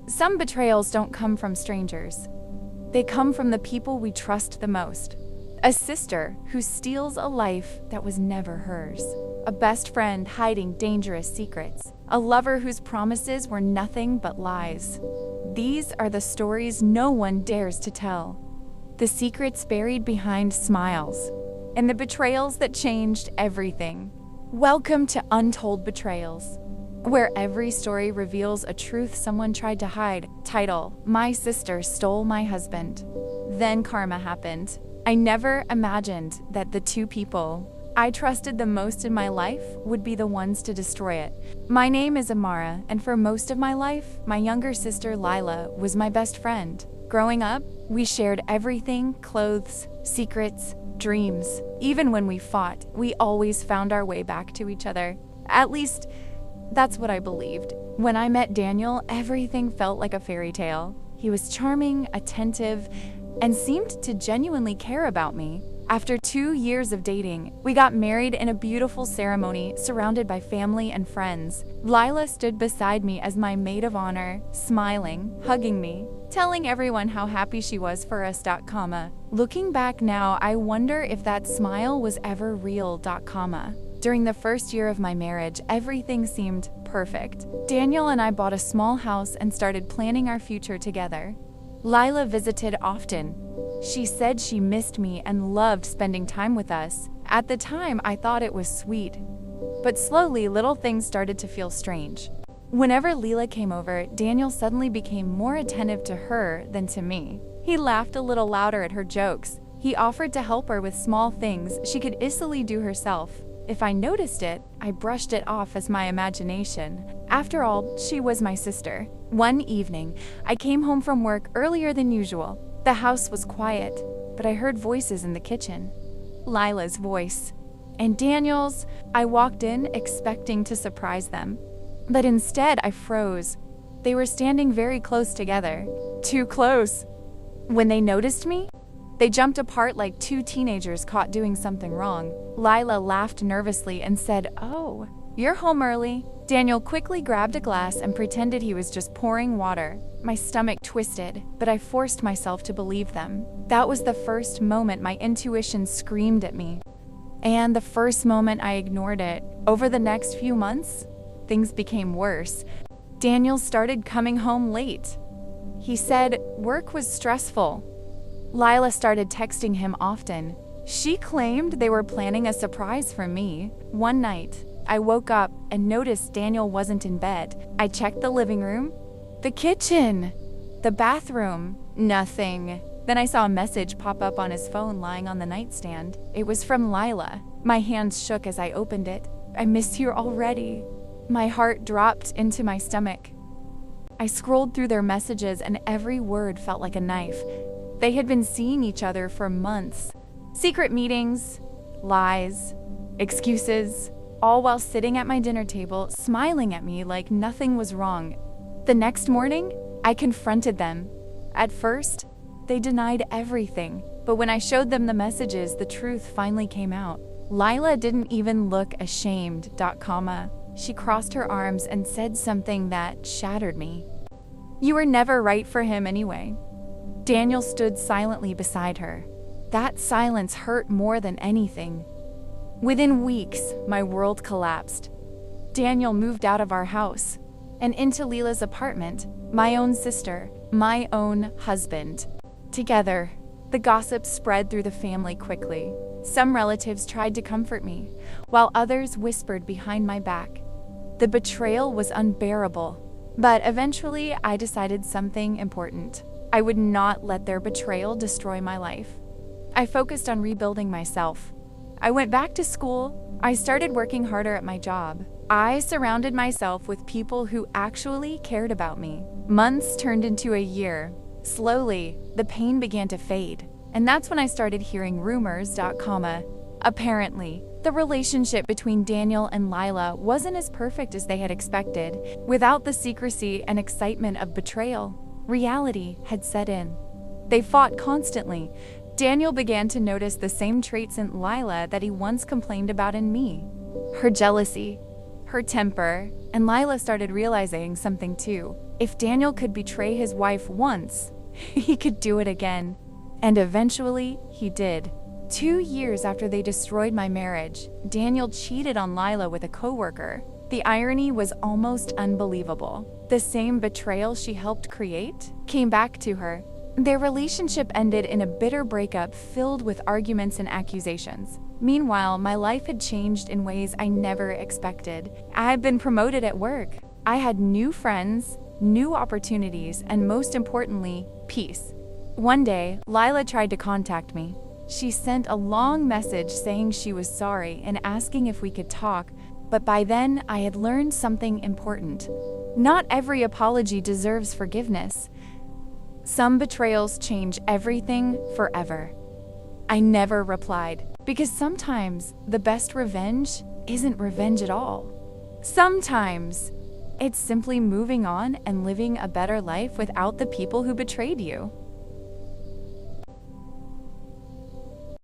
Some betrayals don't come from strangers. They come from the people we trust the most. A sister who steals a life that was never hers. A best friend hiding dangerous secrets. A lover whose promises were nothing but lies. These are the stories no one dares to tell. The secrets buried behind smiles. And the betrayals that changed everything. Welcome to Untold Betrayals, where every story reveals a truth someone tried to hide. Title: My sister stole my husband. Then karma happened. I never imagined that the two people I trusted the most in my life would be the ones to destroy it. My name is Amara, and for most of my life, my younger sister Lila was my best friend. Growing up, we shared everything: clothes, secrets, dreams. Even when we fought, we always found our way back to each other. At least, that's what I believed. When I met Daniel, everything felt like a fairy tale. He was charming, attentive, and seemed to genuinely care about me. After 2 years of dating, we got married in a beautiful ceremony surrounded by family and friends. Lila stood beside me as my maid of honor, smiling, hugging me, telling everyone how happy she was for us. Looking back now, I wonder if that smile was ever real. During the first year of my marriage, everything seemed perfect. Daniel and I bought a small house and started planning our future together. Lila visited often. She said she missed me and loved spending time with us. At the time, I thought it was sweet. But slowly, little things started to feel strange. Whenever Lila came over, Daniel suddenly became more attentive to her than to me. He laughed a little louder at her jokes. He offered to help her with small things she could easily do herself. If I noticed it, I brushed it off as my imagination. After all, she was my sister. One evening, I came home from work earlier than usual. The house was quiet, but I heard voices in the kitchen. Lila's voice. And Daniel's. I walked in expecting to surprise them. But instead, I froze. They were standing very close together. Too close. When they noticed me, they jumped apart like two teenagers caught doing something wrong. Lila laughed nervously and said, "Oh, you're home early." Daniel quickly grabbed a glass and pretended he was just pouring water. My stomach twisted, but I forced myself to believe them. That was the first moment my intuition screamed at me. And the first moment I ignored it. Over the next few months, things became worse. Daniel started coming home late. He said work was stressful. Lila started texting him often. She claimed they were planning a surprise for me. One night, I woke up and noticed Daniel wasn't in bed. I checked the living room, the kitchen, the bathroom. Nothing. Then I saw a message pop up on his phone lying on the nightstand. It was from Lila. My hands shook as I opened it. "I miss you already." My heart dropped into my stomach. I scrolled through their messages and every word felt like a knife. They had been seeing each other for months. Secret meetings, lies, excuses, all while sitting at my dinner table, smiling at me like nothing was wrong. The next morning, I confronted them. At first, they denied everything, but when I showed them the messages, the truth finally came out. Lila didn't even look ashamed. She crossed her arms and said something that shattered me. "You were never right for him anyway." Daniel stood silently beside her. That silence hurt more than anything. Within weeks, my world collapsed. Daniel moved out of our house and into Lila's apartment, my own sister, my own husband. Together, the gossip spread through the family quickly. Some relatives tried to comfort me, while others whispered behind my back. The betrayal was unbearable, but eventually I decided something important. I would not let their betrayal destroy my life. I focused on rebuilding myself. I went back to school. I started working harder at my job. I surrounded myself with people who actually cared about me. Months turned into a year. Slowly, the pain began to fade. And that's when I started hearing rumors. Apparently, the relationship between Daniel and Lila wasn't as perfect as they had expected. Without the secrecy and excitement of betrayal, reality had set in. They fought constantly. Daniel began to notice the same traits in Lila that he once complained about in me. Her jealousy, her temper, and Lila started realizing something too. If Daniel could betray his wife once, he could do it again. And eventually, he did. 2 years after they destroyed my marriage, Daniel cheated on Lila with a coworker. The irony was almost unbelievable. The same betrayal she helped create came back to her. Their relationship ended in a bitter breakup filled with arguments and accusations. Meanwhile, my life had changed in ways I never expected. I had been promoted at work. I had new friends, new opportunities, and most importantly, peace. One day, Lila tried to contact me. She sent a long message saying she was sorry and asking if we could talk, but by then I had learned something important. Not every apology deserves forgiveness. Some betrayals change everything forever. I never replied, because sometimes the best revenge isn't revenge at all. Sometimes it's simply moving on and living a better life without the people who betrayed you.